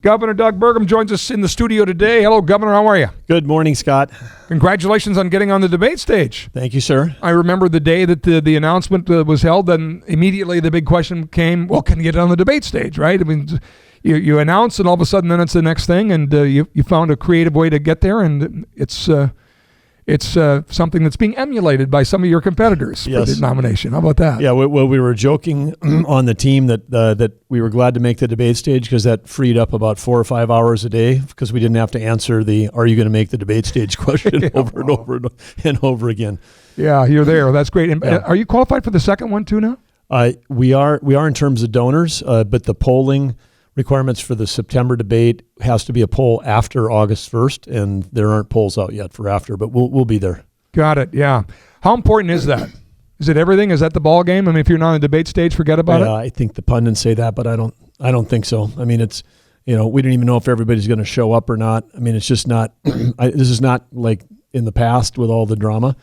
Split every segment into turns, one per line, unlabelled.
Governor Doug Burgum joins us in the studio today. Hello, Governor. How are you?
Good morning, Scott.
Congratulations on getting on the debate stage.
Thank you, sir.
I remember the day that the announcement was held, and immediately the big question came, well, can you get on the debate stage, right? I mean, you announce, and all of a sudden then it's the next thing, and you found a creative way to get there, and it's something that's being emulated by some of your competitors for the nomination. How about that?
Yeah, well, we were joking on the team that we were glad to make the debate stage because that freed up about 4 or 5 hours a day because we didn't have to answer the "Are you going to make the debate stage?" question over and over and over again.
Yeah, you're there. That's great. And are you qualified for the second one too now?
We are in terms of donors, but the polling requirements for the September debate has to be a poll after August 1st, and there aren't polls out yet for after, but we'll be there.
Got it, yeah. How important is that? Is it everything? Is that the ball game? I mean, if you're not on the debate stage, forget about it?
I think the pundits say that, but I don't think so. I mean, it's, we don't even know if everybody's going to show up or not. I mean, it's just not, this is not like in the past with all the drama.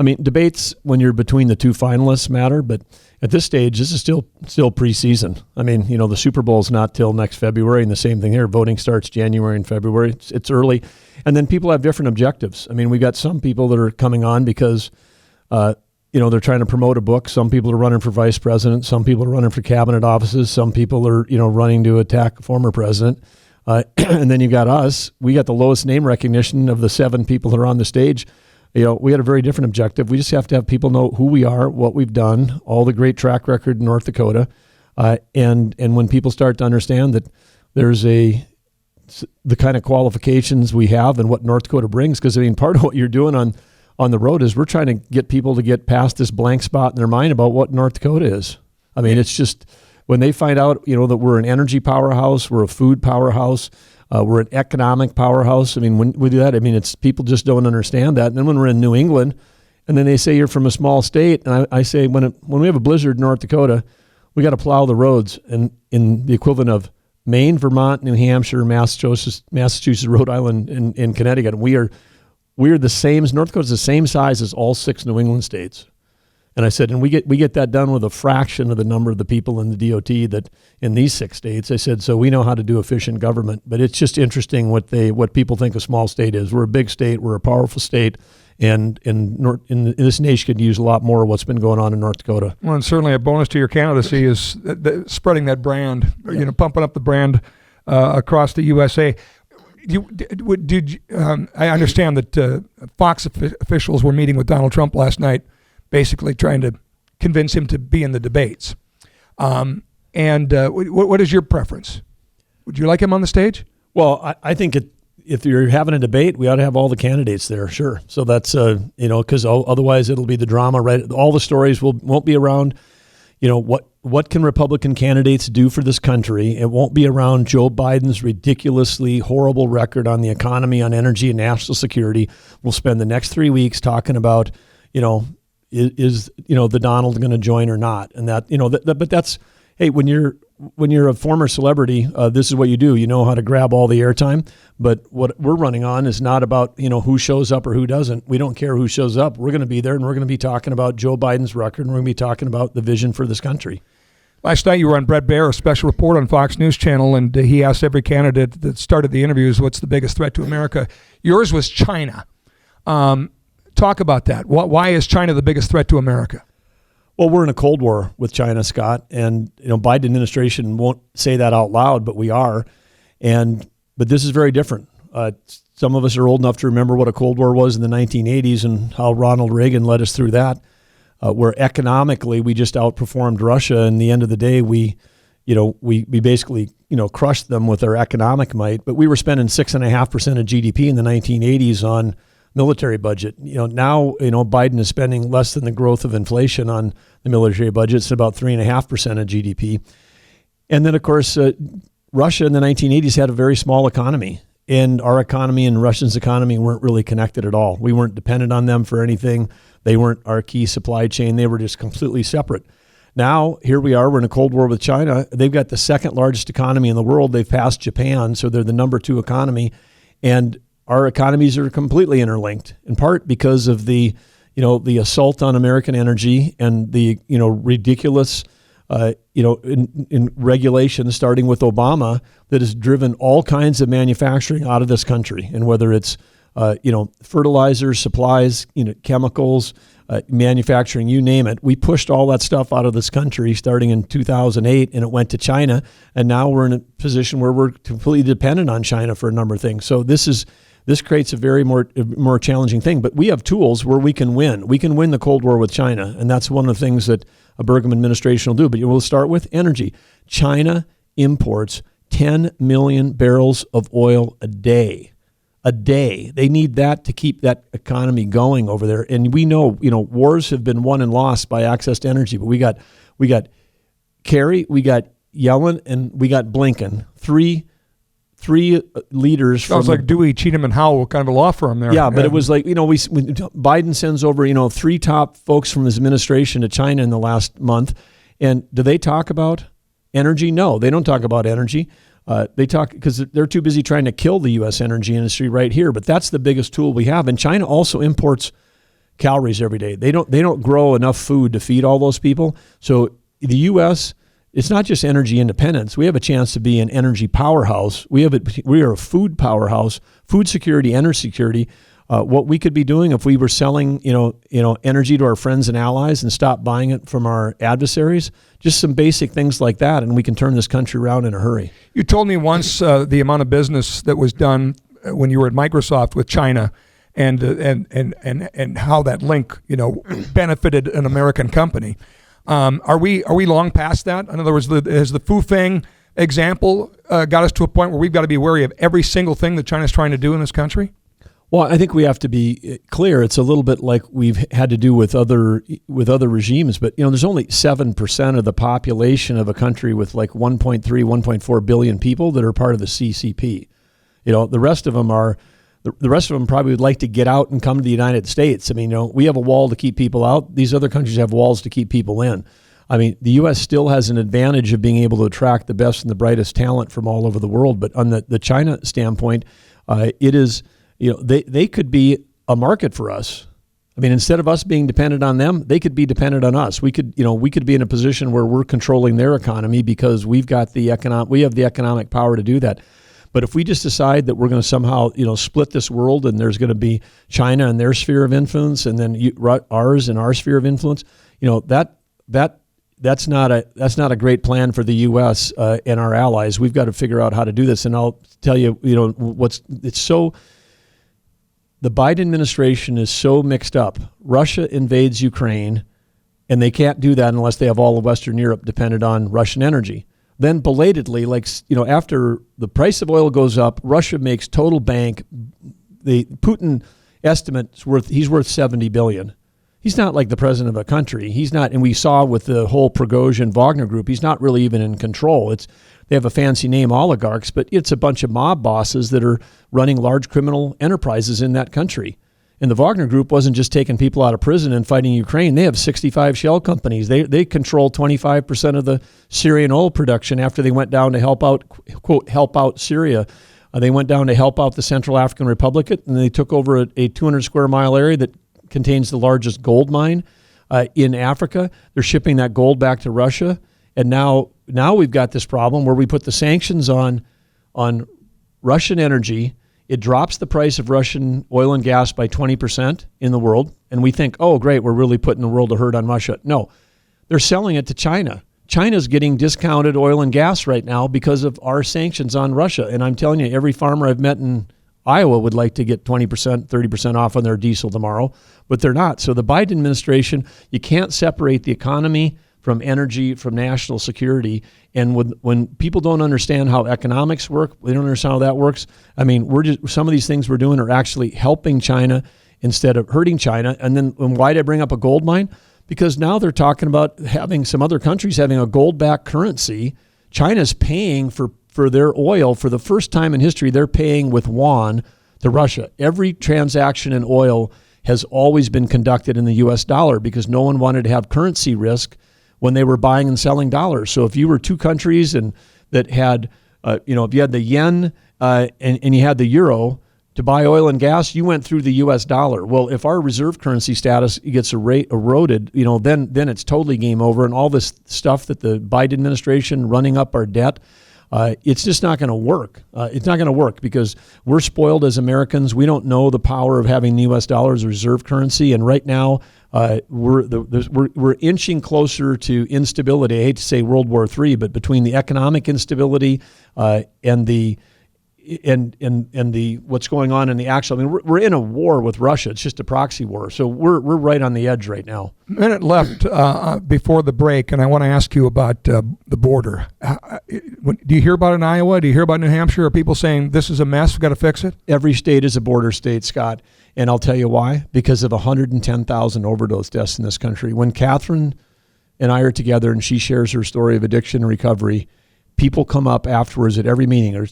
I mean, debates when you're between the two finalists matter, but at this stage, this is still preseason. I mean, the Super Bowl is not till next February, and the same thing here. Voting starts January and February. It's early, and then people have different objectives. I mean, we got some people that are coming on because, they're trying to promote a book. Some people are running for vice president. Some people are running for cabinet offices. Some people are, running to attack a former president. And then you got us. We got the lowest name recognition of the 7 people that are on the stage. We had a very different objective. We just have to have people know who we are, what we've done, all the great track record in North Dakota. And when people start to understand that there's the kind of qualifications we have and what North Dakota brings, because, part of what you're doing on the road is we're trying to get people to get past this blank spot in their mind about what North Dakota is. I mean, it's just when they find out, that we're an energy powerhouse, we're a food powerhouse, we're an economic powerhouse. I mean, when we do that, it's people just don't understand that. And then when we're in New England, and then they say you're from a small state, and I say when we have a blizzard in North Dakota, we got to plow the roads, and in the equivalent of Maine, Vermont, New Hampshire, Massachusetts, Rhode Island, and Connecticut. We are the same. North Dakota's the same size as all 6 New England states. And I said, and we get that done with a fraction of the number of the people in the DOT that in these 6 states. I said, so we know how to do efficient government. But it's just interesting what people think a small state is. We're a big state. We're a powerful state. And this nation could use a lot more of what's been going on in North Dakota.
Well, and certainly a bonus to your candidacy is spreading that brand, pumping up the brand across the USA. I understand that Fox officials were meeting with Donald Trump last night, basically trying to convince him to be in the debates. What is your preference? Would you like him on the stage?
Well, I think if you're having a debate, we ought to have all the candidates there, sure. So that's, because otherwise it'll be the drama, right? All the stories won't be around, what can Republican candidates do for this country? It won't be around Joe Biden's ridiculously horrible record on the economy, on energy, and national security. We'll spend the next 3 weeks talking about, is the Donald going to join or not? And that, but that's, hey, when you're a former celebrity, this is what you do. You know how to grab all the airtime. But what we're running on is not about, who shows up or who doesn't. We don't care who shows up. We're going to be there, and we're going to be talking about Joe Biden's record, and we're going to be talking about the vision for this country.
Last night you were on Brett Baer, a special report on Fox News Channel, and he asked every candidate that started the interviews, what's the biggest threat to America? Yours was China. Talk about that. Why is China the biggest threat to America?
Well, we're in a Cold War with China, Scott, and Biden administration won't say that out loud, but we are. But this is very different. Some of us are old enough to remember what a Cold War was in the 1980s and how Ronald Reagan led us through that. Where economically we just outperformed Russia, and at the end of the day we basically crushed them with our economic might. But we were spending 6.5% of GDP in the 1980s on military budget. Now Biden is spending less than the growth of inflation on the military budget. It's about 3.5% of GDP. And then of course Russia in the 1980s had a very small economy, and our economy and Russia's economy weren't really connected at all. We weren't dependent on them for anything. They weren't our key supply chain. They were just completely separate. Now, here we are. We're in a Cold War with China. They've got the second largest economy in the world. They've passed Japan, so they're the number 2 economy. And our economies are completely interlinked, in part because of the assault on American energy and the ridiculous in regulations, starting with Obama, that has driven all kinds of manufacturing out of this country. And whether it's, fertilizers, supplies, chemicals, manufacturing, you name it, we pushed all that stuff out of this country starting in 2008, and it went to China. And now we're in a position where we're completely dependent on China for a number of things. So this creates a very more challenging thing. But we have tools where we can win. We can win the Cold War with China, and that's one of the things that a Burgum administration will do. But we'll start with energy. China imports 10 million barrels of oil a day. A day. They need that to keep that economy going over there. And we know, wars have been won and lost by access to energy. But we got Kerry, we got Yellen, and we got Blinken. Three leaders.
Sounds like Dewey, Cheatham, and Howell, kind of a law firm there.
Yeah, but it was like, Biden sends over, 3 top folks from his administration to China in the last month. And do they talk about energy? No, they don't talk about energy. They talk because they're too busy trying to kill the U.S. energy industry right here. But that's the biggest tool we have. And China also imports calories every day. They don't grow enough food to feed all those people. So the U.S., it's not just energy independence. We have a chance to be an energy powerhouse. We are a food powerhouse, food security, energy security. What we could be doing if we were selling, energy to our friends and allies and stop buying it from our adversaries, just some basic things like that, and we can turn this country around in a hurry.
You told me once the amount of business that was done when you were at Microsoft with China, and how that link, benefited an American company. Are we long past that? In other words, has the Fufeng example got us to a point where we've got to be wary of every single thing that China's trying to do in this country?
Well, I think we have to be clear. It's a little bit like we've had to do with other regimes, but there's only 7% of the population of a country with like 1.3, 1.4 billion people that are part of the CCP. The rest of them probably would like to get out and come to the United States. I mean, we have a wall to keep people out. These other countries have walls to keep people in. I mean, the U.S. still has an advantage of being able to attract the best and the brightest talent from all over the world. But on the China standpoint, it is. They could be a market for us. I mean, instead of us being dependent on them, they could be dependent on us. We could be in a position where we're controlling their economy because we have the economic power to do that. But if we just decide that we're going to somehow, split this world, and there's going to be China and their sphere of influence, and then ours and our sphere of influence, that's not a great plan for the U.S. And our allies. We've got to figure out how to do this. And I'll tell you, the Biden administration is so mixed up. Russia invades Ukraine, and they can't do that unless they have all of Western Europe dependent on Russian energy. Then belatedly, after the price of oil goes up, Russia makes total bank. The Putin estimate's he's worth $70 billion. He's not like the president of a country. He's not, and we saw with the whole Prigozhin Wagner group, he's not really even in control. They have a fancy name, oligarchs, but it's a bunch of mob bosses that are running large criminal enterprises in that country. And the Wagner group wasn't just taking people out of prison and fighting Ukraine. They have 65 shell companies. They control 25% of the Syrian oil production after they went down to help out, quote, help out Syria. They went down to help out the Central African Republic, and they took over a 200 square mile area that contains the largest gold mine in Africa. They're shipping that gold back to Russia. And now we've got this problem where we put the sanctions on Russian energy. It drops the price of Russian oil and gas by 20% in the world. And we think, oh, great, we're really putting the world to hurt on Russia. No, they're selling it to China. China's getting discounted oil and gas right now because of our sanctions on Russia. And I'm telling you, every farmer I've met in Iowa would like to get 20%, 30% off on their diesel tomorrow, but they're not. So the Biden administration, you can't separate the economy from energy, from national security. And when people don't understand how economics work, they don't understand how that works. I mean, some of these things we're doing are actually helping China instead of hurting China. And then why did I bring up a gold mine? Because now they're talking about having some other countries having a gold-backed currency. China's paying for their oil. For the first time in history, they're paying with yuan to Russia. Every transaction in oil has always been conducted in the U.S. dollar because no one wanted to have currency risk when they were buying and selling dollars. So if you were two countries and that had, if you had the yen and you had the euro, To buy oil and gas, you went through the U.S. dollar. Well, if our reserve currency status gets eroded, then it's totally game over. And all this stuff that the Biden administration running up our debt, it's just not going to work. It's not going to work because we're spoiled as Americans. We don't know the power of having the U.S. dollar as a reserve currency. And right now, we're inching closer to instability. I hate to say World War III, but between the economic instability and the what's going on in the actual, I mean, we're in a war with Russia. It's just a proxy war. So we're right on the edge right now.
Minute left before the break, and I want to ask you about the border. Do you hear about it in Iowa? Do you hear about New Hampshire? Are people saying this is a mess, we've got to fix it?
Every state is a border state, Scott. And I'll tell you why. Because of 110,000 overdose deaths in this country. When Catherine and I are together and she shares her story of addiction and recovery, people come up afterwards at every meeting. Or,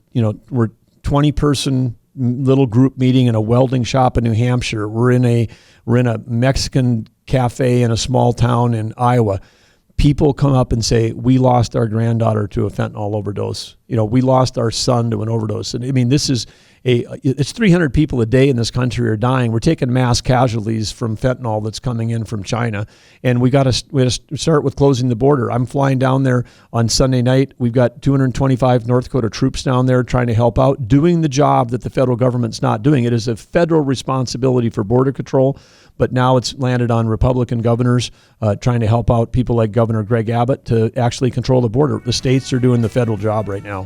we're 20-person little group meeting in a welding shop in New Hampshire. We're in a Mexican cafe in a small town in Iowa. People come up and say, we lost our granddaughter to a fentanyl overdose. We lost our son to an overdose. And I mean, it's 300 people a day in this country are dying. We're taking mass casualties from fentanyl that's coming in from China. And we got to start with closing the border. I'm flying down there on Sunday night. We've got 225 North Dakota troops down there trying to help out, doing the job that the federal government's not doing. It is a federal responsibility for border control, but now it's landed on Republican governors trying to help out people like Governor Greg Abbott to actually control the border. The states are doing the federal job right now.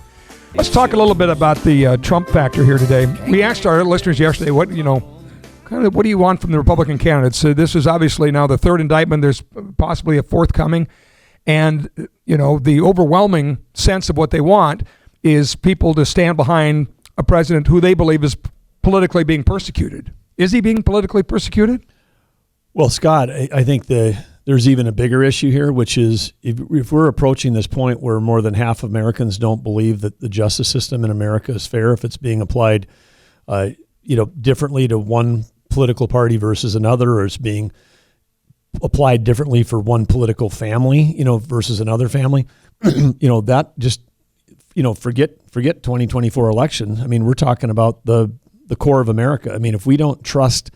Let's talk a little bit about the Trump factor here today. We asked our listeners yesterday, what do you want from the Republican candidates? This is obviously now the third indictment. There's possibly a fourth coming. And, the overwhelming sense of what they want is people to stand behind a president who they believe is politically being persecuted. Is he being politically persecuted?
Well, Scott, I think there's even a bigger issue here, which is if we're approaching this point where more than half of Americans don't believe that the justice system in America is fair, if it's being applied, differently to one political party versus another, or it's being applied differently for one political family, versus another family, that just, forget 2024 election. I mean, we're talking about the core of America. I mean, if we don't trust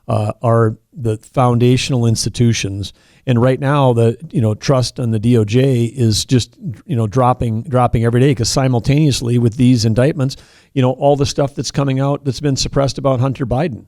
the foundational institutions, and right now the trust on the DOJ is just dropping every day, because simultaneously with these indictments, all the stuff that's coming out that's been suppressed about Hunter Biden.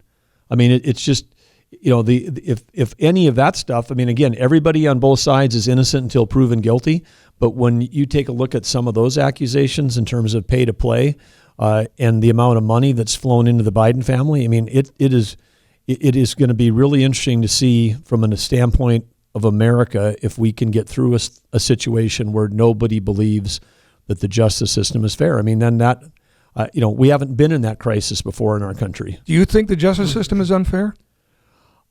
I mean, it's just if any of that stuff. I mean, again, everybody on both sides is innocent until proven guilty. But when you take a look at some of those accusations in terms of pay to play and the amount of money that's flown into the Biden family, I mean, it is going to be really interesting to see from a standpoint of America if we can get through a situation where nobody believes that the justice system is fair. I mean, then that, we haven't been in that crisis before in our country.
Do you think the justice system is unfair?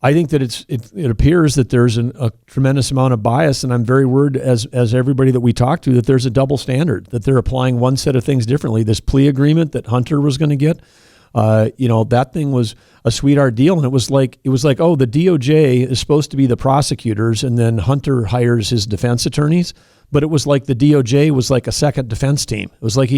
I think that it appears that there's a tremendous amount of bias, and I'm very worried, as everybody that we talk to, that there's a double standard, that they're applying one set of things differently. This plea agreement that Hunter was going to get, that thing was a sweetheart deal, and it was like, oh, the DOJ is supposed to be the prosecutors, and then Hunter hires his defense attorneys, but it was like the DOJ was like a second defense team. It was like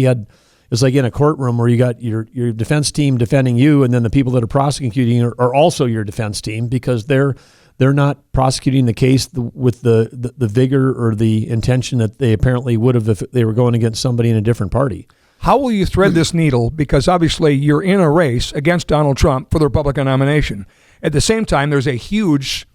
it's like in a courtroom where you got your defense team defending you, and then the people that are prosecuting are also your defense team, because they're not prosecuting the case with the vigor or the intention that they apparently would have if they were going against somebody in a different party.
How will you thread this needle? Because obviously you're in a race against Donald Trump for the Republican nomination. At the same time, there's a huge,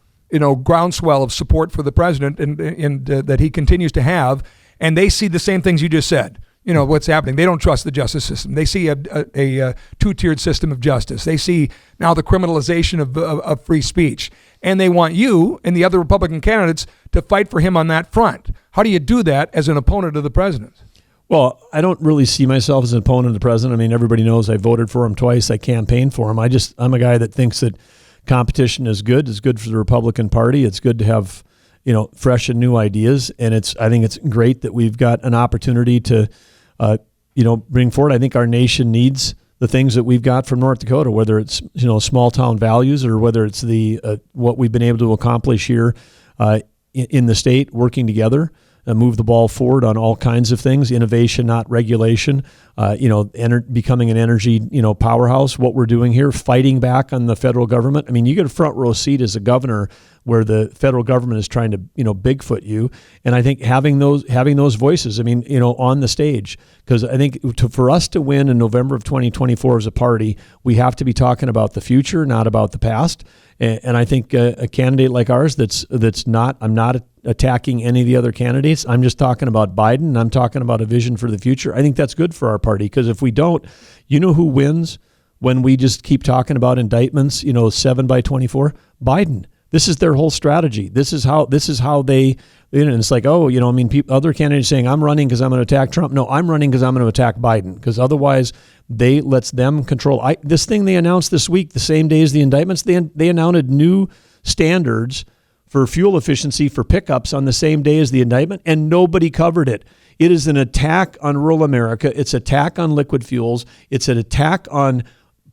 groundswell of support for the president and that he continues to have, and they see the same things you just said. What's happening. They don't trust the justice system. They see a two-tiered system of justice. They see now the criminalization of free speech. And they want you and the other Republican candidates to fight for him on that front. How do you do that as an opponent of the president?
Well, I don't really see myself as an opponent of the president. I mean, everybody knows I voted for him twice. I campaigned for him. I'm a guy that thinks that competition is good. It's good for the Republican Party. It's good to have, fresh and new ideas. And I think it's great that we've got an opportunity to bring forward. I think our nation needs the things that we've got from North Dakota, whether it's, small town values, or whether it's the what we've been able to accomplish here in the state, working together and move the ball forward on all kinds of things, innovation, not regulation. becoming an energy, powerhouse, what we're doing here, fighting back on the federal government. I mean, you get a front row seat as a governor where the federal government is trying to, Bigfoot you. And I think having those voices, on the stage, because I think for us to win in November of 2024 as a party, we have to be talking about the future, not about the past. And I think a candidate like ours I'm not attacking any of the other candidates. I'm just talking about Biden, and I'm talking about a vision for the future. I think that's good for our party, because if we don't, who wins when we just keep talking about indictments, 7 by 24? Biden. This is their whole strategy. This is how they, and it's like, other candidates saying, I'm running because I'm going to attack Trump. No, I'm running because I'm going to attack Biden, because otherwise they lets them control. This thing they announced this week, the same day as the indictments, they announced new standards for fuel efficiency for pickups on the same day as the indictment, and nobody covered it. It is an attack on rural America. It's an attack on liquid fuels. It's an attack on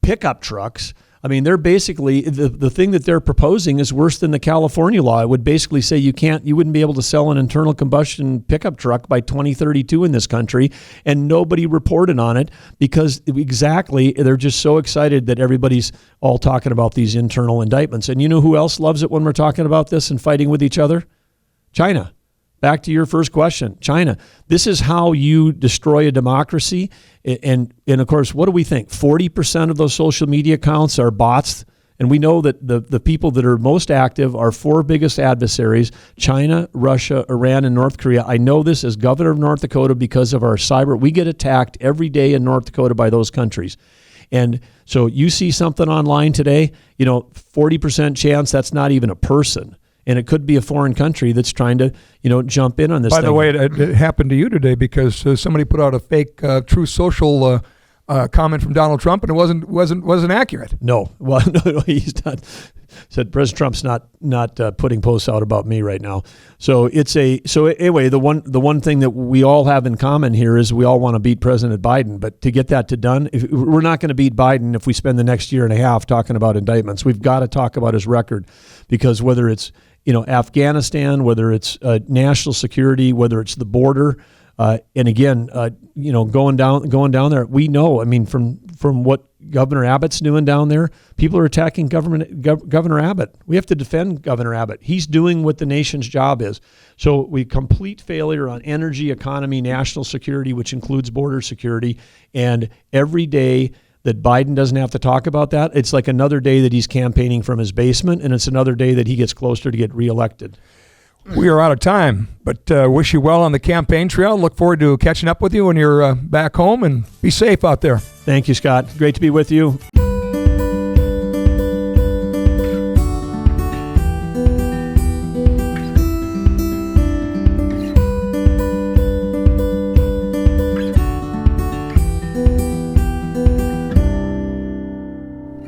pickup trucks. I mean, they're basically, the thing that they're proposing is worse than the California law. It would basically say you wouldn't be able to sell an internal combustion pickup truck by 2032 in this country, and nobody reported on it because they're just so excited that everybody's all talking about these internal indictments. And you know who else loves it when we're talking about this and fighting with each other? China. Back to your first question, China. This is how you destroy a democracy. And of course, what do we think? 40% of those social media accounts are bots. And we know that the people that are most active are 4 biggest adversaries: China, Russia, Iran, and North Korea. I know this as governor of North Dakota because of our cyber. We get attacked every day in North Dakota by those countries. And so you see something online today, 40% chance that's not even a person. And it could be a foreign country that's trying to, jump in on this. By
the way, it happened to you today because somebody put out a fake True Social comment from Donald Trump, and it wasn't accurate.
No, well, no, he's not. Said President Trump's not putting posts out about me right now. So anyway, the one thing that we all have in common here is we all want to beat President Biden. But to get that done, we're not going to beat Biden if we spend the next year and a half talking about indictments. We've got to talk about his record, because whether it's Afghanistan, whether it's national security, whether it's the border, and again, going down there, we know. From what Governor Abbott's doing down there, people are attacking Governor Abbott. We have to defend Governor Abbott. He's doing what the nation's job is. So we complete failure on energy, economy, national security, which includes border security, and every day that Biden doesn't have to talk about that, it's like another day that he's campaigning from his basement, and it's another day that he gets closer to get reelected.
We are out of time, but wish you well on the campaign trail. Look forward to catching up with you when you're back home, and be safe out there.
Thank you, Scott. Great to be with you.